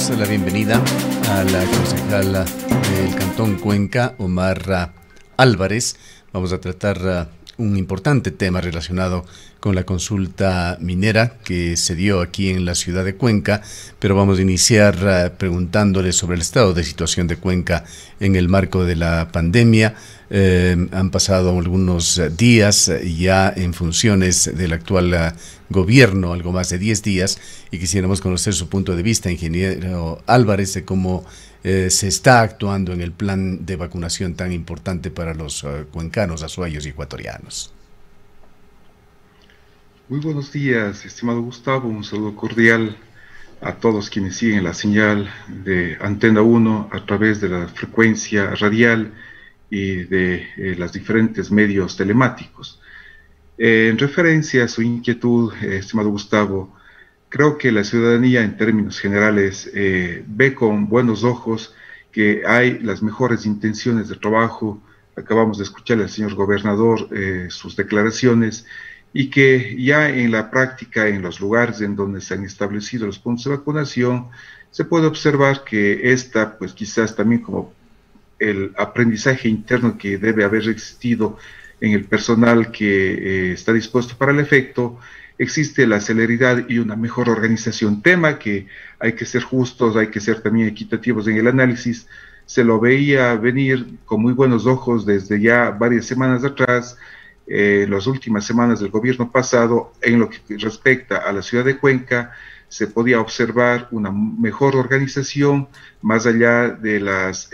damos la bienvenida a la concejala del Cantón Cuenca, Omar Álvarez. Vamos a tratar un importante tema relacionado con la consulta minera que se dio aquí en la ciudad de Cuenca, pero vamos a iniciar preguntándole sobre el estado de situación de Cuenca en el marco de la pandemia. Han pasado algunos días ya en funciones del actual gobierno, algo más de 10 días, y quisiéramos conocer su punto de vista, ingeniero Álvarez, de cómo se está actuando en el plan de vacunación tan importante para los cuencanos, azuayos y ecuatorianos. Muy buenos días, estimado Gustavo, un saludo cordial a todos quienes siguen la señal de Antena 1 a través de la frecuencia radial y de los diferentes medios telemáticos. En referencia a su inquietud, estimado Gustavo, creo que la ciudadanía en términos generales ve con buenos ojos que hay las mejores intenciones de trabajo. Acabamos de escuchar al señor gobernador sus declaraciones, y que ya en la práctica, en los lugares en donde se han establecido los puntos de vacunación, se puede observar que esta, pues quizás también como el aprendizaje interno que debe haber existido en el personal que está dispuesto para el efecto, existe la celeridad y una mejor organización. Tema que hay que ser justos, hay que ser también equitativos en el análisis. Se lo veía venir con muy buenos ojos desde ya varias semanas atrás, las últimas semanas del gobierno pasado. En lo que respecta a la ciudad de Cuenca, se podía observar una mejor organización, más allá de los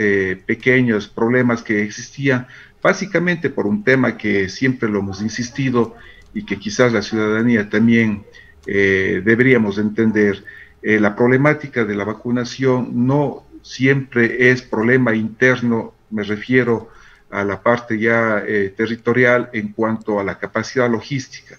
pequeños problemas que existían, básicamente por un tema que siempre lo hemos insistido y que quizás la ciudadanía también deberíamos entender. La problemática de la vacunación no siempre es problema interno, me refiero a la parte ya territorial en cuanto a la capacidad logística.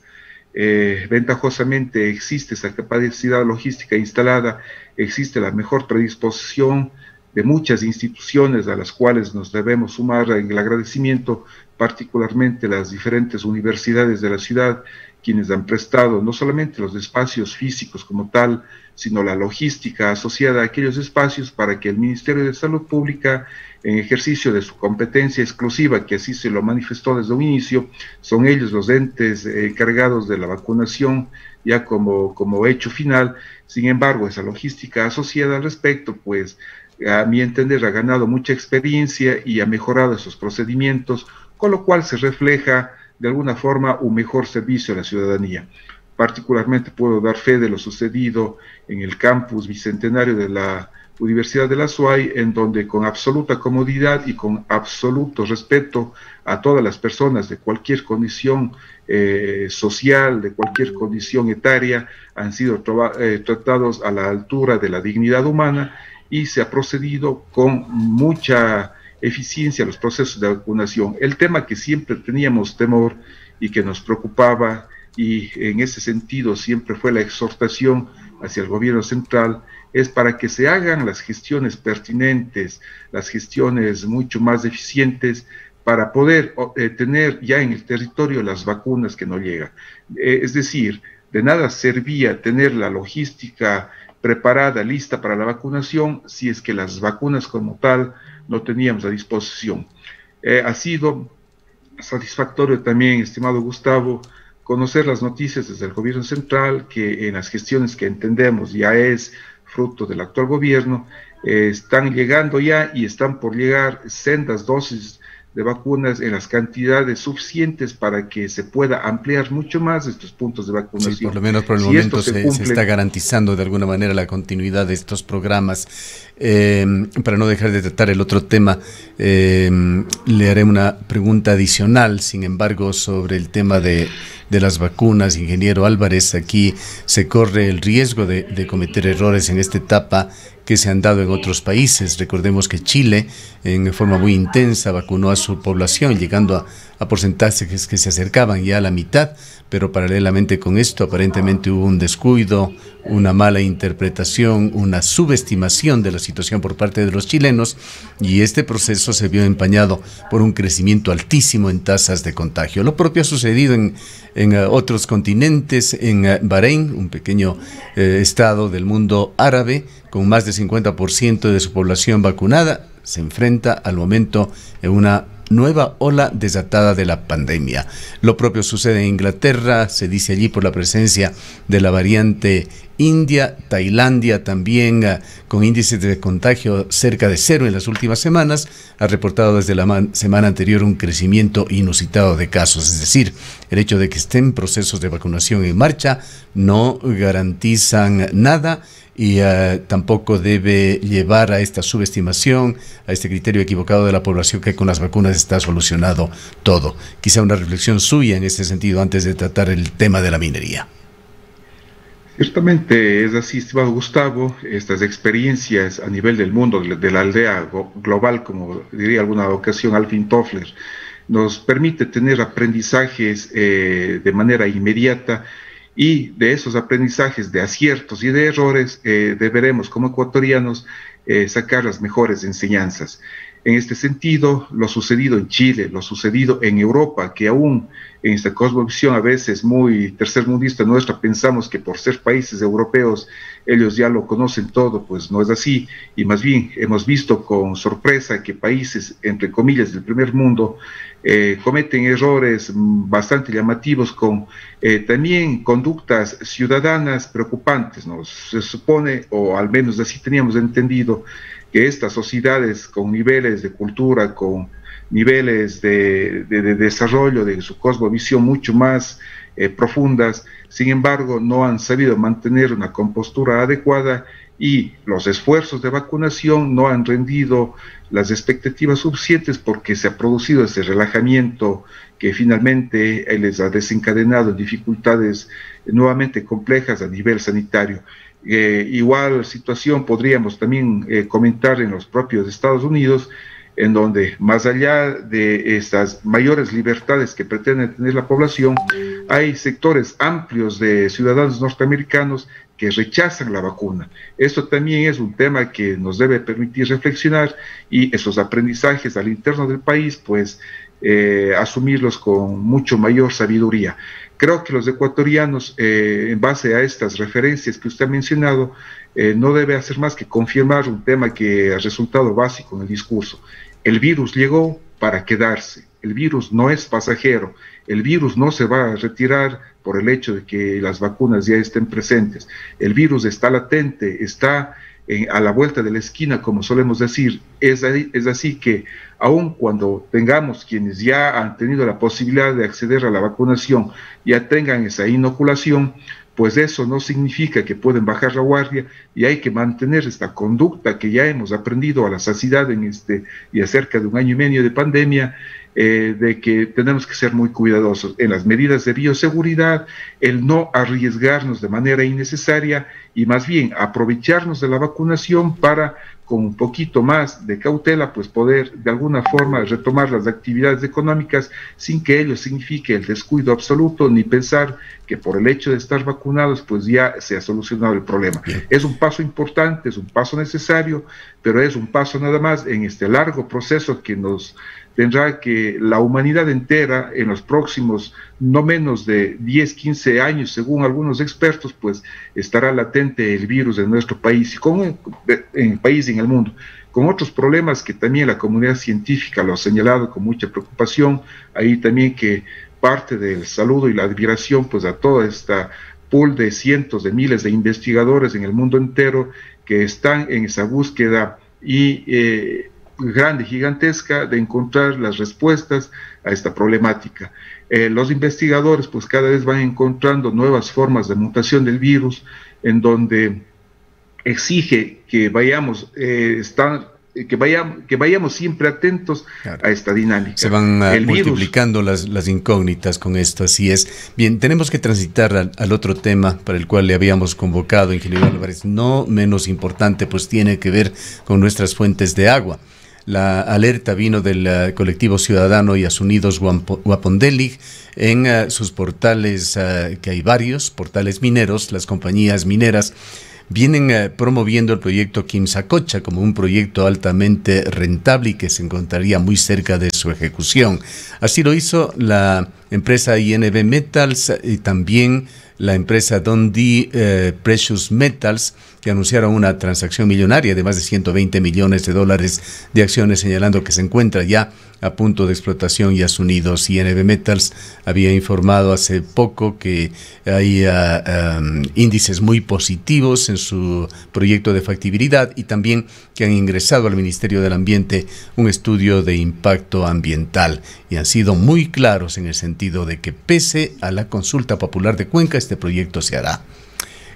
Ventajosamente existe esa capacidad logística instalada, existe la mejor predisposición de muchas instituciones a las cuales nos debemos sumar en el agradecimiento, particularmente las diferentes universidades de la ciudad, quienes han prestado no solamente los espacios físicos como tal, sino la logística asociada a aquellos espacios para que el Ministerio de Salud Pública, en ejercicio de su competencia exclusiva, que así se lo manifestó desde un inicio, son ellos los entes encargados de la vacunación ya como hecho final. Sin embargo, esa logística asociada al respecto, pues a mi entender ha ganado mucha experiencia y ha mejorado esos procedimientos, con lo cual se refleja de alguna forma un mejor servicio a la ciudadanía. Particularmente puedo dar fe de lo sucedido en el campus bicentenario de la Universidad de la SUAY, en donde con absoluta comodidad y con absoluto respeto a todas las personas de cualquier condición social, de cualquier condición etaria, han sido tratados a la altura de la dignidad humana, y se ha procedido con mucha eficiencia a los procesos de vacunación. El tema que siempre teníamos temor y que nos preocupaba, y en ese sentido siempre fue la exhortación hacia el gobierno central, es para que se hagan las gestiones pertinentes, las gestiones mucho más eficientes, para poder tener ya en el territorio las vacunas que no llegan. Es decir, de nada servía tener la logística preparada, lista para la vacunación, si es que las vacunas como tal no teníamos a disposición. Ha sido satisfactorio también, estimado Gustavo, conocer las noticias desde el gobierno central, que en las gestiones que entendemos ya es fruto del actual gobierno, están llegando ya y están por llegar sendas dosis de vacunas en las cantidades suficientes para que se pueda ampliar mucho más estos puntos de vacunación. Sí, por lo menos por el momento se está garantizando de alguna manera la continuidad de estos programas. Para no dejar de tratar el otro tema, le haré una pregunta adicional, sin embargo, sobre el tema de las vacunas. Ingeniero Álvarez, aquí se corre el riesgo de cometer errores en esta etapa que se han dado en otros países. Recordemos que Chile, en forma muy intensa, vacunó a su población, llegando a porcentajes que se acercaban ya a la mitad, pero paralelamente con esto aparentemente hubo un descuido, una mala interpretación, una subestimación de la situación por parte de los chilenos, y este proceso se vio empañado por un crecimiento altísimo en tasas de contagio. Lo propio ha sucedido en otros continentes, en Bahrein, un pequeño estado del mundo árabe, con más del 50% de su población vacunada, se enfrenta al momento en una nueva ola desatada de la pandemia. Lo propio sucede en Inglaterra, se dice allí por la presencia de la variante India. Tailandia también, con índices de contagio cerca de cero en las últimas semanas, ha reportado desde la semana anterior un crecimiento inusitado de casos. Es decir, el hecho de que estén procesos de vacunación en marcha no garantizan nada, y tampoco debe llevar a esta subestimación, a este criterio equivocado de la población que con las vacunas está solucionado todo. Quizá una reflexión suya en este sentido antes de tratar el tema de la minería. Ciertamente es así, estimado Gustavo. Estas experiencias a nivel del mundo, de la aldea global, como diría alguna ocasión Alvin Toffler, nos permite tener aprendizajes de manera inmediata, y de esos aprendizajes, de aciertos y de errores, deberemos como ecuatorianos sacar las mejores enseñanzas. En este sentido, lo sucedido en Chile, lo sucedido en Europa, que aún en esta cosmovisión a veces muy tercermundista nuestra pensamos que por ser países europeos ellos ya lo conocen todo, pues no es así, y más bien hemos visto con sorpresa que países, entre comillas, del primer mundo cometen errores bastante llamativos con también conductas ciudadanas preocupantes, ¿no? Se supone, o al menos así teníamos entendido, que estas sociedades con niveles de cultura, con niveles de desarrollo de su cosmovisión mucho más profundas, sin embargo, no han sabido mantener una compostura adecuada, y los esfuerzos de vacunación no han rendido las expectativas suficientes, porque se ha producido ese relajamiento que finalmente les ha desencadenado dificultades nuevamente complejas a nivel sanitario. Igual situación podríamos también comentar en los propios Estados Unidos, en donde más allá de estas mayores libertades que pretende tener la población, hay sectores amplios de ciudadanos norteamericanos que rechazan la vacuna. Esto también es un tema que nos debe permitir reflexionar, y esos aprendizajes al interno del país, pues asumirlos con mucho mayor sabiduría. Creo que los ecuatorianos, en base a estas referencias que usted ha mencionado, no debe hacer más que confirmar un tema que ha resultado básico en el discurso. El virus llegó para quedarse, el virus no es pasajero, el virus no se va a retirar por el hecho de que las vacunas ya estén presentes. El virus está latente, está a la vuelta de la esquina, como solemos decir. Es así que aun cuando tengamos quienes ya han tenido la posibilidad de acceder a la vacunación, ya tengan esa inoculación, pues eso no significa que pueden bajar la guardia, y hay que mantener esta conducta que ya hemos aprendido a la saciedad en y acerca de 1 año y medio de pandemia, de que tenemos que ser muy cuidadosos en las medidas de bioseguridad, el no arriesgarnos de manera innecesaria, y más bien aprovecharnos de la vacunación para, con un poquito más de cautela, pues poder de alguna forma retomar las actividades económicas sin que ello signifique el descuido absoluto, ni pensar que por el hecho de estar vacunados pues ya se ha solucionado el problema. Es un paso importante, es un paso necesario, pero es un paso nada más en este largo proceso que nos tendrá que la humanidad entera en los próximos no menos de 10, 15 años, según algunos expertos, pues estará latente el virus en nuestro país, y en el país y en el mundo, con otros problemas que también la comunidad científica lo ha señalado con mucha preocupación. Ahí también que parte del saludo y la admiración pues a toda esta pool de cientos de miles de investigadores en el mundo entero que están en esa búsqueda y grande, gigantesca, de encontrar las respuestas a esta problemática. Los investigadores pues cada vez van encontrando nuevas formas de mutación del virus, en donde exige que vayamos que vayamos siempre atentos, claro, a esta dinámica. Se van multiplicando las incógnitas con esto, así es. Bien, tenemos que transitar al otro tema para el cual le habíamos convocado, ingeniero Álvarez, no menos importante, pues tiene que ver con nuestras fuentes de agua. La alerta vino del colectivo ciudadano Yasunidos Guapondelig en sus portales, que hay varios portales mineros, las compañías mineras vienen promoviendo el proyecto Quimsacocha como un proyecto altamente rentable y que se encontraría muy cerca de su ejecución. Así lo hizo la empresa INB Metals y también la empresa Dundee Precious Metals, que anunciaron una transacción millonaria de más de 120 millones de dólares de acciones, señalando que se encuentra ya a punto de explotación Yas Unidos. INB Metals había informado hace poco que hay índices muy positivos en su proyecto de factibilidad y también que han ingresado al Ministerio del Ambiente un estudio de impacto ambiental y han sido muy claros en el sentido de que pese a la consulta popular de Cuenca, este proyecto se hará.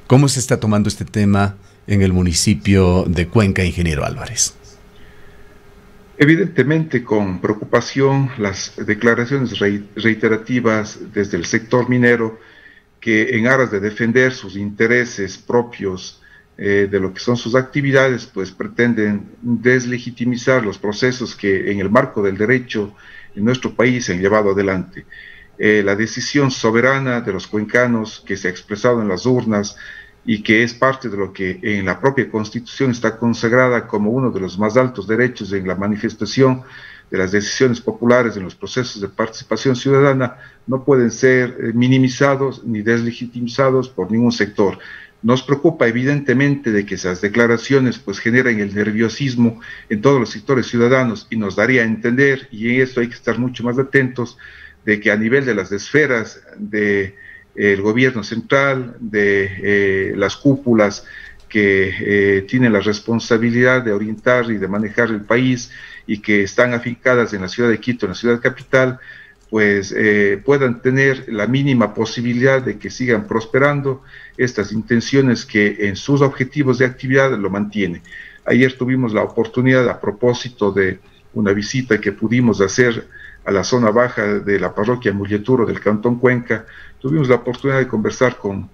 ¿Cómo se está tomando este tema en el municipio de Cuenca, ingeniero Álvarez? Evidentemente, con preocupación, las declaraciones reiterativas desde el sector minero que en aras de defender sus intereses propios de lo que son sus actividades, pues pretenden deslegitimizar los procesos que en el marco del derecho en nuestro país se han llevado adelante. La decisión soberana de los cuencanos que se ha expresado en las urnas y que es parte de lo que en la propia Constitución está consagrada como uno de los más altos derechos en la manifestación de las decisiones populares en los procesos de participación ciudadana, no pueden ser minimizados ni deslegitimizados por ningún sector. Nos preocupa evidentemente de que esas declaraciones pues generen el nerviosismo en todos los sectores ciudadanos y nos daría a entender, y en esto hay que estar mucho más atentos, de que a nivel de las esferas del gobierno central, de las cúpulas que tienen la responsabilidad de orientar y de manejar el país y que están afincadas en la ciudad de Quito, en la ciudad capital, pues puedan tener la mínima posibilidad de que sigan prosperando estas intenciones que en sus objetivos de actividad lo mantienen. Ayer tuvimos la oportunidad, a propósito de una visita que pudimos hacer a la zona baja de la parroquia Mulleturo del Cantón Cuenca, tuvimos la oportunidad de conversar con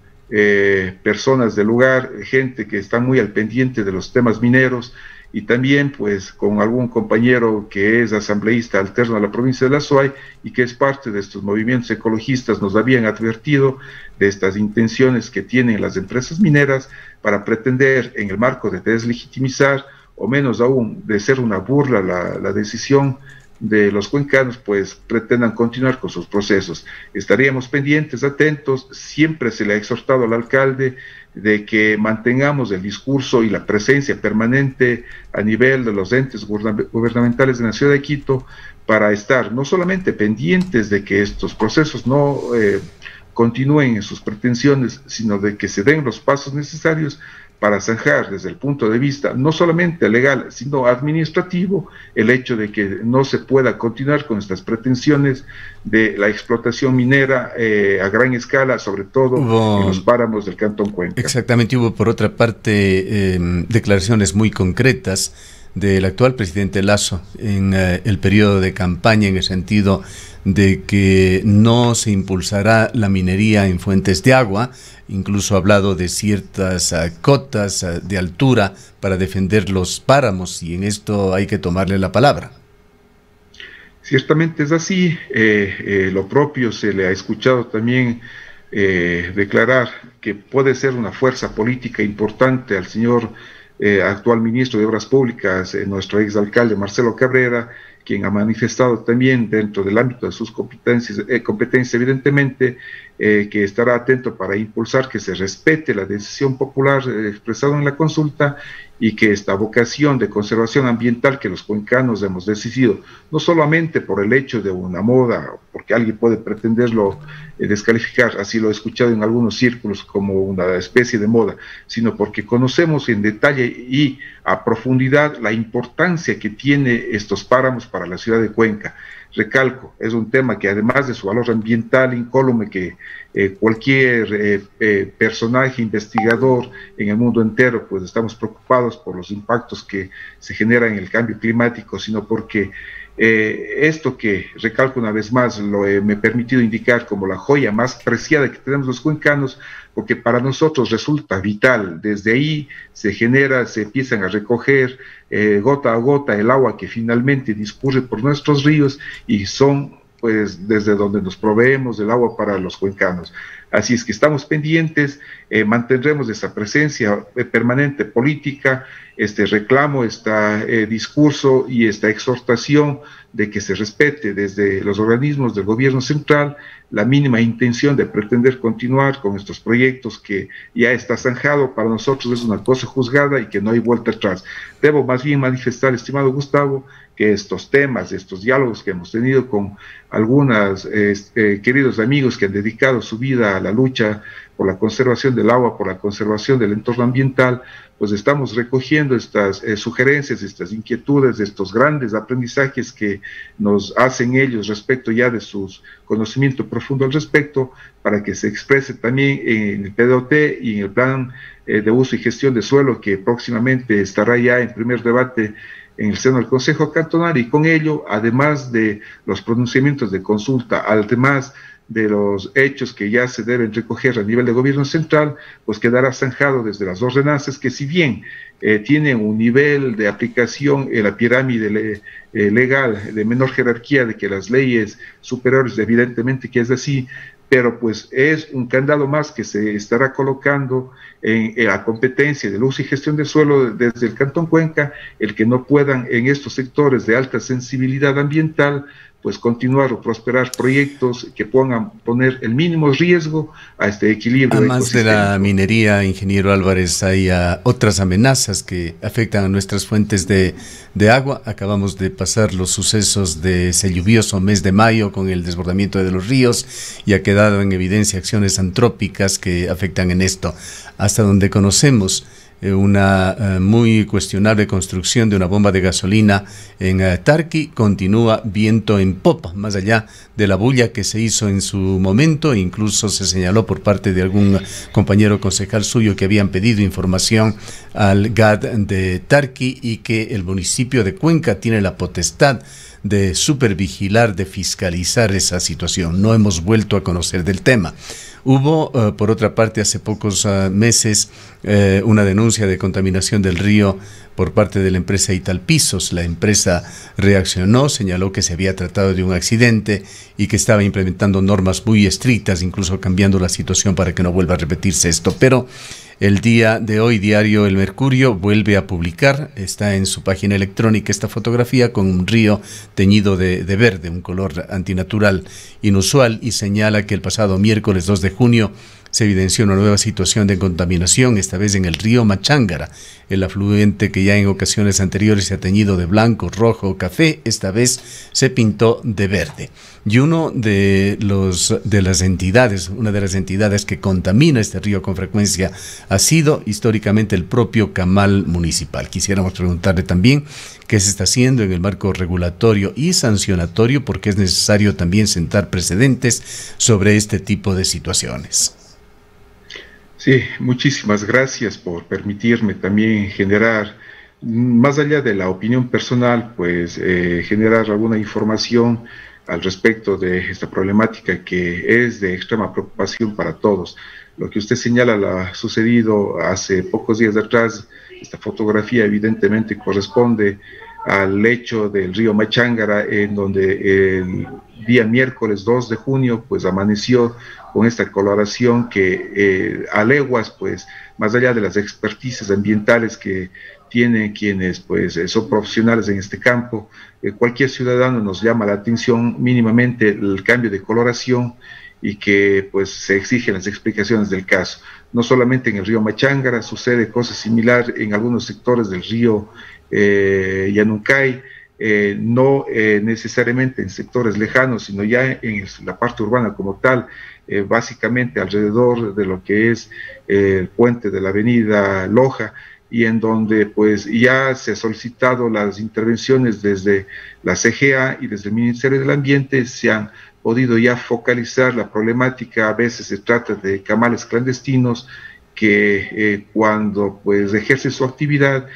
personas del lugar, gente que está muy al pendiente de los temas mineros, y también pues con algún compañero que es asambleísta alterno a la provincia de la Azuay y que es parte de estos movimientos ecologistas. Nos habían advertido de estas intenciones que tienen las empresas mineras para pretender en el marco de deslegitimizar o menos aún de ser una burla la decisión de los cuencanos, pues pretendan continuar con sus procesos. Estaríamos pendientes, atentos. Siempre se le ha exhortado al alcalde de que mantengamos el discurso y la presencia permanente a nivel de los entes gubernamentales de la ciudad de Quito para estar no solamente pendientes de que estos procesos no continúen en sus pretensiones, sino de que se den los pasos necesarios para zanjar desde el punto de vista no solamente legal, sino administrativo, el hecho de que no se pueda continuar con estas pretensiones de la explotación minera a gran escala, sobre todo en los páramos del Cantón Cuenca. Exactamente, hubo por otra parte declaraciones muy concretas del actual presidente Lasso en el periodo de campaña, en el sentido de que no se impulsará la minería en fuentes de agua. Incluso ha hablado de ciertas cotas de altura para defender los páramos, y en esto hay que tomarle la palabra. Ciertamente es así. Lo propio se le ha escuchado también declarar que puede ser una fuerza política importante al señor actual ministro de Obras Públicas, nuestro exalcalde Marcelo Cabrera, quien ha manifestado también dentro del ámbito de sus competencias evidentemente, que estará atento para impulsar que se respete la decisión popular expresada en la consulta y que esta vocación de conservación ambiental que los cuencanos hemos decidido, no solamente por el hecho de una moda, porque alguien puede pretenderlo descalificar, así lo he escuchado en algunos círculos como una especie de moda, sino porque conocemos en detalle y a profundidad la importancia que tiene estos páramos para la ciudad de Cuenca. Recalco, es un tema que además de su valor ambiental incólume, que cualquier personaje investigador en el mundo entero, pues estamos preocupados por los impactos que se generan en el cambio climático, sino porque esto que recalco una vez más, me he permitido indicar como la joya más preciada que tenemos los cuencanos, porque para nosotros resulta vital. Desde ahí se empiezan a recoger gota a gota el agua que finalmente discurre por nuestros ríos y son pues desde donde nos proveemos del agua para los cuencanos. Así es que estamos pendientes, mantendremos esa presencia permanente política, este reclamo, este discurso y esta exhortación de que se respete desde los organismos del gobierno central la mínima intención de pretender continuar con estos proyectos que ya está zanjado. Para nosotros es una cosa juzgada y que no hay vuelta atrás. Debo más bien manifestar, estimado Gustavo, que estos temas, estos diálogos que hemos tenido con algunos queridos amigos que han dedicado su vida a la lucha por la conservación del agua, por la conservación del entorno ambiental, pues estamos recogiendo estas sugerencias, estas inquietudes, estos grandes aprendizajes que nos hacen ellos respecto ya de su conocimiento profundo al respecto, para que se exprese también en el PDOT y en el plan de uso y gestión de suelo, que próximamente estará ya en primer debate en el seno del Consejo Cantonal, y con ello, además de los pronunciamientos de consulta, además de los hechos que ya se deben recoger a nivel de gobierno central, pues quedará zanjado desde las ordenanzas que, si bien tienen un nivel de aplicación en la pirámide legal de menor jerarquía de que las leyes superiores, evidentemente que es así, pero pues es un candado más que se estará colocando en la competencia del uso y gestión del suelo desde el Cantón Cuenca, el que no puedan en estos sectores de alta sensibilidad ambiental pues continuar o prosperar proyectos que puedan poner el mínimo riesgo a este equilibrio. Además de la minería, ingeniero Álvarez, hay otras amenazas que afectan a nuestras fuentes de agua. Acabamos de pasar los sucesos de ese lluvioso mes de mayo con el desbordamiento de los ríos, y ha quedado en evidencia acciones antrópicas que afectan en esto. Hasta donde conocemos, una muy cuestionable construcción de una bomba de gasolina en Tarqui continúa viento en popa, más allá de la bulla que se hizo en su momento. Incluso se señaló por parte de algún compañero concejal suyo que habían pedido información al GAD de Tarqui y que el municipio de Cuenca tiene la potestad de supervigilar, de fiscalizar esa situación. No hemos vuelto a conocer del tema. Hubo, por otra parte, hace pocos meses una denuncia de contaminación del río por parte de la empresa Italpisos. La empresa reaccionó, señaló que se había tratado de un accidente y que estaba implementando normas muy estrictas, incluso cambiando la situación para que no vuelva a repetirse esto. Pero el día de hoy, diario El Mercurio vuelve a publicar, está en su página electrónica, esta fotografía con un río teñido de verde, un color antinatural inusual, y señala que el pasado miércoles 2 de junio se evidenció una nueva situación de contaminación, esta vez en el río Machángara, el afluente que ya en ocasiones anteriores se ha teñido de blanco, rojo, café, esta vez se pintó de verde. Y una de las entidades que contamina este río con frecuencia ha sido históricamente el propio Camal municipal. Quisiéramos preguntarle también qué se está haciendo en el marco regulatorio y sancionatorio, porque es necesario también sentar precedentes sobre este tipo de situaciones. Sí, muchísimas gracias por permitirme también generar, más allá de la opinión personal, pues generar alguna información al respecto de esta problemática que es de extrema preocupación para todos. Lo que usted señala lo ha sucedido hace pocos días atrás. Esta fotografía evidentemente corresponde al lecho del río Machángara, en donde el día miércoles 2 de junio pues amaneció con esta coloración que a leguas, pues más allá de las experticias ambientales que tienen quienes pues son profesionales en este campo, cualquier ciudadano nos llama la atención mínimamente el cambio de coloración, y que pues se exigen las explicaciones del caso. No solamente en el río Machángara, sucede cosas similares en algunos sectores del río Yanuncay, no necesariamente en sectores lejanos, sino ya en la parte urbana como tal, básicamente alrededor de lo que es el puente de la avenida Loja, y en donde pues ya se ha solicitado las intervenciones desde la CGA y desde el Ministerio del Ambiente. Se han podido ya focalizar la problemática. A veces se trata de camales clandestinos que cuando pues ejercen su actividad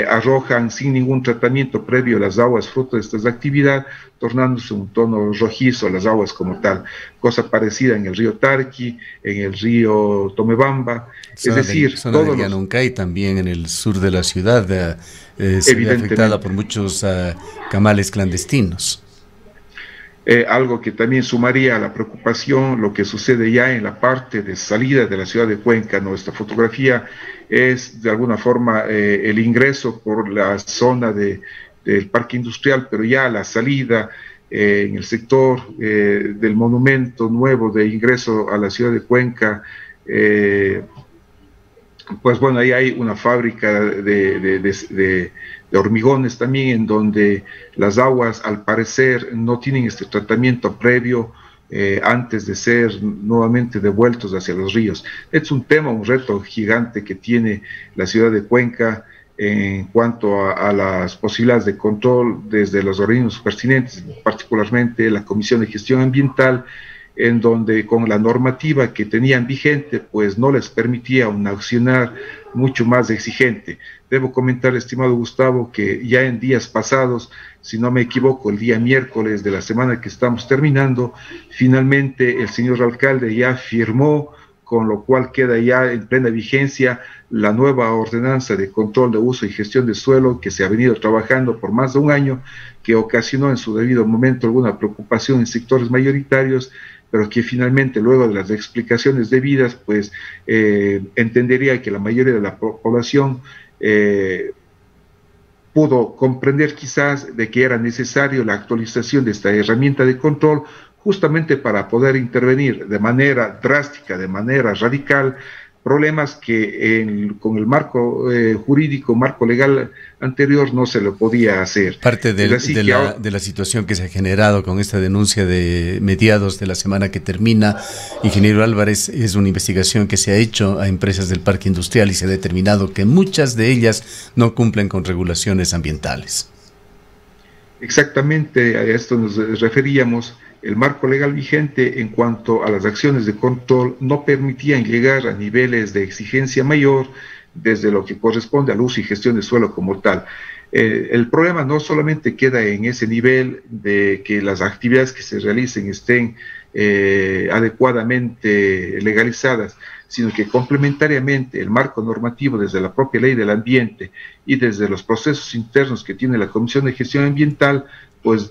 arrojan sin ningún tratamiento previo las aguas fruto de esta actividad, tornándose un tono rojizo las aguas como tal. Cosa parecida en el río Tarqui, en el río Tomebamba, es decir, zona de Yanuncay, también en el sur de la ciudad se ve afectada por muchos camales clandestinos. Algo que también sumaría a la preocupación lo que sucede ya en la parte de salida de la ciudad de Cuenca. Nuestra fotografía es de alguna forma el ingreso por la zona del parque industrial, pero ya la salida en el sector del monumento nuevo de ingreso a la ciudad de Cuenca, pues bueno, ahí hay una fábrica de hormigones también, en donde las aguas al parecer no tienen este tratamiento previo antes de ser nuevamente devueltos hacia los ríos. Es un tema, un reto gigante que tiene la ciudad de Cuenca en cuanto a las posibilidades de control desde los organismos pertinentes, particularmente la Comisión de Gestión Ambiental, en donde con la normativa que tenían vigente, pues no les permitía un accionar mucho más exigente. Debo comentar, estimado Gustavo, que ya en días pasados, si no me equivoco, el día miércoles de la semana que estamos terminando, finalmente el señor alcalde ya firmó, con lo cual queda ya en plena vigencia la nueva ordenanza de control de uso y gestión de suelo que se ha venido trabajando por más de un año, que ocasionó en su debido momento alguna preocupación en sectores mayoritarios, pero que finalmente luego de las explicaciones debidas, pues entendería que la mayoría de la población pudo comprender quizás de que era necesario la actualización de esta herramienta de control, justamente para poder intervenir de manera drástica, de manera radical, problemas que con el marco jurídico, marco legal anterior no se lo podía hacer. Parte de la situación que se ha generado con esta denuncia de mediados de la semana que termina, ingeniero Álvarez, es una investigación que se ha hecho a empresas del parque industrial y se ha determinado que muchas de ellas no cumplen con regulaciones ambientales. Exactamente, a esto nos referíamos. El marco legal vigente en cuanto a las acciones de control no permitían llegar a niveles de exigencia mayor desde lo que corresponde al uso y gestión de suelo como tal. El problema no solamente queda en ese nivel de que las actividades que se realicen estén adecuadamente legalizadas, sino que complementariamente el marco normativo desde la propia ley del ambiente y desde los procesos internos que tiene la Comisión de Gestión Ambiental, pues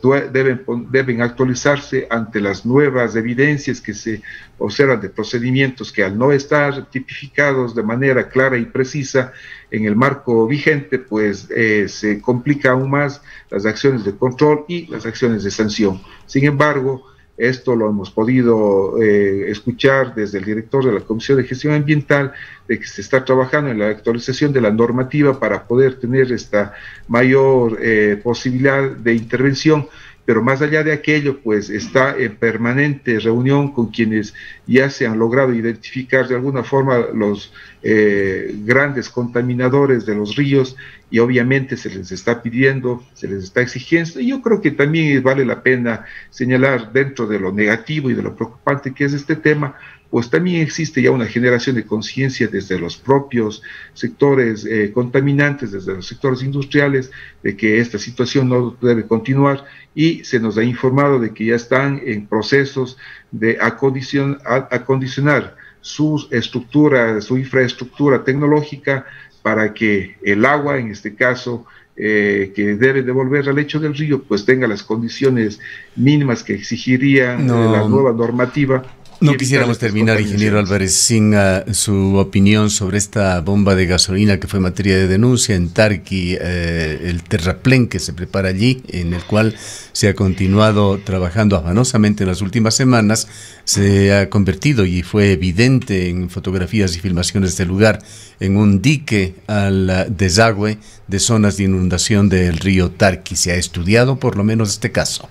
deben actualizarse ante las nuevas evidencias que se observan de procedimientos que al no estar tipificados de manera clara y precisa en el marco vigente, pues se complica aún más las acciones de control y las acciones de sanción. Sin embargo, esto lo hemos podido escuchar desde el director de la Comisión de Gestión Ambiental, de que se está trabajando en la actualización de la normativa para poder tener esta mayor posibilidad de intervención, pero más allá de aquello, pues está en permanente reunión con quienes ya se han logrado identificar de alguna forma los grandes contaminadores de los ríos, y obviamente se les está pidiendo, se les está exigiendo, y yo creo que también vale la pena señalar, dentro de lo negativo y de lo preocupante que es este tema, pues también existe ya una generación de conciencia desde los propios sectores contaminantes, desde los sectores industriales, de que esta situación no debe continuar, y se nos ha informado de que ya están en procesos de acondicionar su estructura, su infraestructura tecnológica, para que el agua, en este caso, que debe devolver al lecho del río, pues tenga las condiciones mínimas que exigirían la nueva normativa. No quisiéramos terminar, ingeniero Álvarez, sin su opinión sobre esta bomba de gasolina que fue materia de denuncia en Tarqui, el terraplén que se prepara allí, en el cual se ha continuado trabajando afanosamente en las últimas semanas. Se ha convertido, y fue evidente en fotografías y filmaciones del lugar, en un dique al desagüe de zonas de inundación del río Tarqui. ¿Se ha estudiado por lo menos este caso?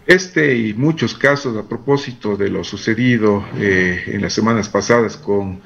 Este y muchos casos a propósito de lo sucedido en las semanas pasadas con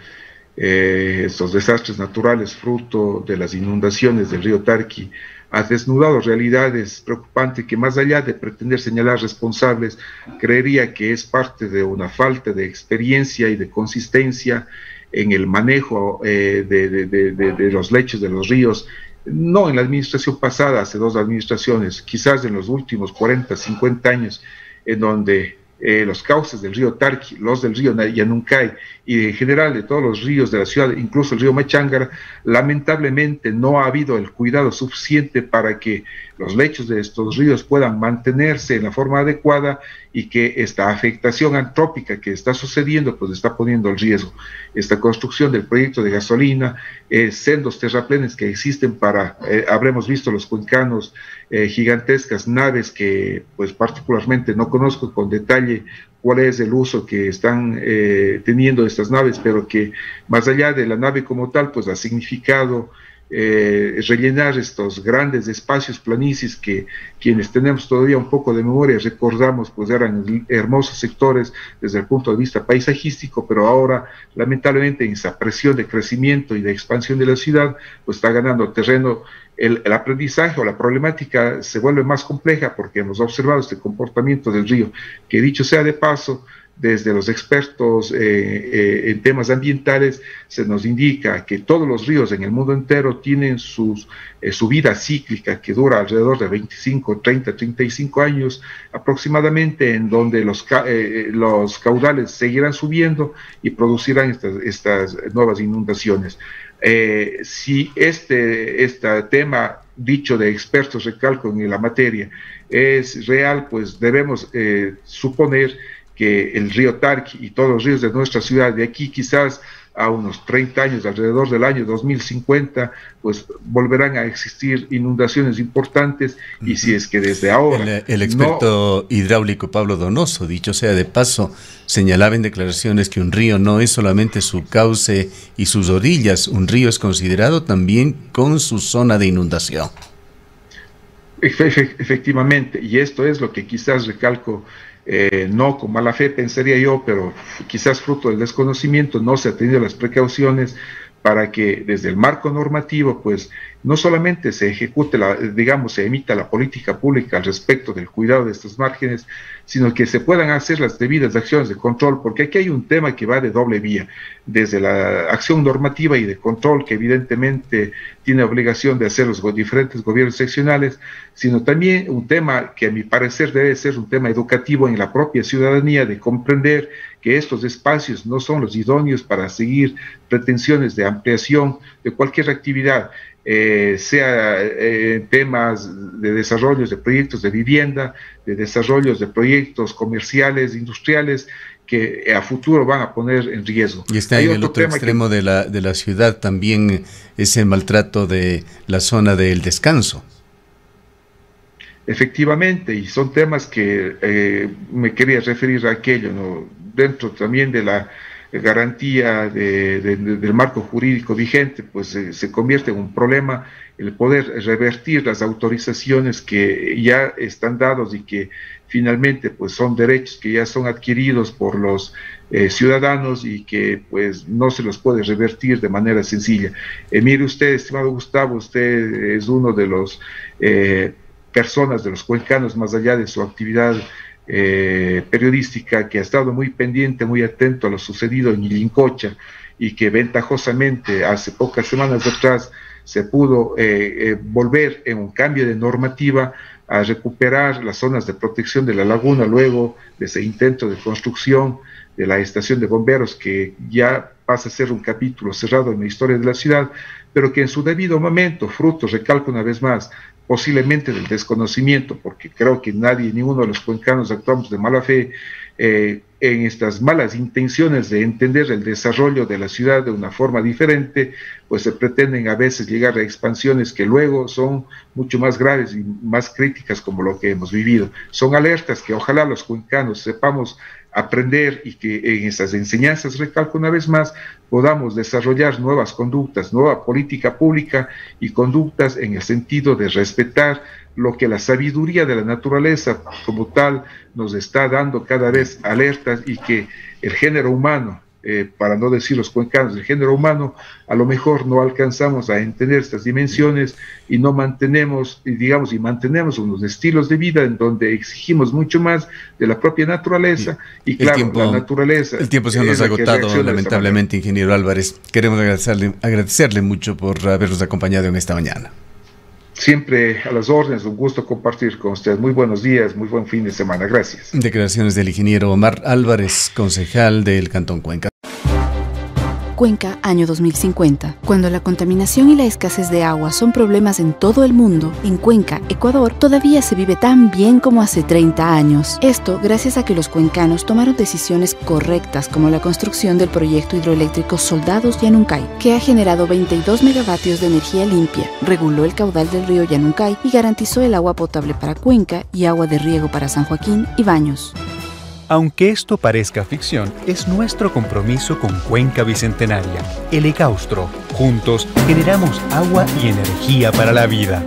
estos desastres naturales fruto de las inundaciones del río Tarqui ha desnudado realidades preocupantes que, más allá de pretender señalar responsables, creería que es parte de una falta de experiencia y de consistencia en el manejo de los lechos de los ríos. No en la administración pasada, hace 2 administraciones, quizás en los últimos 40, 50 años, en donde los cauces del río Tarqui, los del río Yanuncay y en general de todos los ríos de la ciudad, incluso el río Machangara, lamentablemente no ha habido el cuidado suficiente para que los lechos de estos ríos puedan mantenerse en la forma adecuada y que esta afectación antrópica que está sucediendo pues está poniendo en riesgo esta construcción del proyecto de gasolina, sendos terraplenes que existen para, habremos visto los cuencanos, gigantescas naves que pues particularmente no conozco con detalle cuál es el uso que están teniendo estas naves, pero que más allá de la nave como tal, pues ha significado rellenar estos grandes espacios planicies que quienes tenemos todavía un poco de memoria recordamos, pues eran hermosos sectores desde el punto de vista paisajístico, pero ahora lamentablemente en esa presión de crecimiento y de expansión de la ciudad, pues está ganando terreno. El aprendizaje o la problemática se vuelve más compleja porque hemos observado este comportamiento del río, que dicho sea de paso, desde los expertos en temas ambientales se nos indica que todos los ríos en el mundo entero tienen su vida cíclica que dura alrededor de 25, 30, 35 años aproximadamente, en donde los caudales seguirán subiendo y producirán estas nuevas inundaciones. Si este tema dicho de expertos, recalco, en la materia es real, pues debemos suponer que el río Tarqui y todos los ríos de nuestra ciudad de aquí quizás a unos 30 años, alrededor del año 2050, pues volverán a existir inundaciones importantes, y si es que desde ahora... El experto hidráulico Pablo Donoso, dicho sea de paso, señalaba en declaraciones que un río no es solamente su cauce y sus orillas, un río es considerado también con su zona de inundación. Efectivamente, y esto es lo que quizás recalco, no con mala fe pensaría yo, pero quizás fruto del desconocimiento no se han tenido las precauciones para que desde el marco normativo pues no solamente se ejecute, se emita la política pública al respecto del cuidado de estos márgenes, sino que se puedan hacer las debidas acciones de control, porque aquí hay un tema que va de doble vía, desde la acción normativa y de control que evidentemente tiene obligación de hacer los diferentes gobiernos seccionales, sino también un tema que a mi parecer debe ser un tema educativo en la propia ciudadanía, de comprender que estos espacios no son los idóneos para seguir pretensiones de ampliación de cualquier actividad, sea temas de desarrollos de proyectos de vivienda, de desarrollos de proyectos comerciales, industriales, que a futuro van a poner en riesgo. Y está en el otro extremo de la ciudad también ese maltrato de la zona del descanso. Efectivamente, y son temas que me quería referir a aquello, ¿no? Dentro también de la garantía del marco jurídico vigente, pues se convierte en un problema el poder revertir las autorizaciones que ya están dados y que finalmente pues son derechos que ya son adquiridos por los ciudadanos y que pues no se los puede revertir de manera sencilla. Mire usted, estimado Gustavo, usted es uno de los personas de los cuencanos, más allá de su actividad periodística, que ha estado muy pendiente, muy atento a lo sucedido en Illincocha, y que ventajosamente hace pocas semanas atrás se pudo volver en un cambio de normativa a recuperar las zonas de protección de la laguna luego de ese intento de construcción de la estación de bomberos, que ya pasa a ser un capítulo cerrado en la historia de la ciudad, pero que en su debido momento, fruto, recalco una vez más, posiblemente del desconocimiento, porque creo que nadie, ninguno de los cuencanos actuamos de mala fe, en estas malas intenciones de entender el desarrollo de la ciudad de una forma diferente, pues se pretenden a veces llegar a expansiones que luego son mucho más graves y más críticas, como lo que hemos vivido. Son alertas que ojalá los cuencanos sepamos aprender, y que en esas enseñanzas, recalco una vez más, podamos desarrollar nuevas conductas, nueva política pública y conductas en el sentido de respetar lo que la sabiduría de la naturaleza como tal nos está dando cada vez alertas, y que el género humano, para no decir los cuencanos, el género humano, a lo mejor no alcanzamos a entender estas dimensiones y no mantenemos, y mantenemos unos estilos de vida en donde exigimos mucho más de la propia naturaleza, y claro, la naturaleza... El tiempo se nos ha agotado, lamentablemente, ingeniero Álvarez. Queremos agradecerle mucho por habernos acompañado en esta mañana. Siempre a las órdenes, un gusto compartir con usted. Muy buenos días, muy buen fin de semana. Gracias. Declaraciones del ingeniero Omar Álvarez, concejal del Cantón Cuenca. Cuenca, año 2050. Cuando la contaminación y la escasez de agua son problemas en todo el mundo, en Cuenca, Ecuador, todavía se vive tan bien como hace 30 años. Esto gracias a que los cuencanos tomaron decisiones correctas como la construcción del proyecto hidroeléctrico Soldados Yanuncay, que ha generado 22 megavatios de energía limpia, reguló el caudal del río Yanuncay y garantizó el agua potable para Cuenca y agua de riego para San Joaquín y Baños. Aunque esto parezca ficción, es nuestro compromiso con Cuenca Bicentenaria, el Ecaustro. Juntos generamos agua y energía para la vida.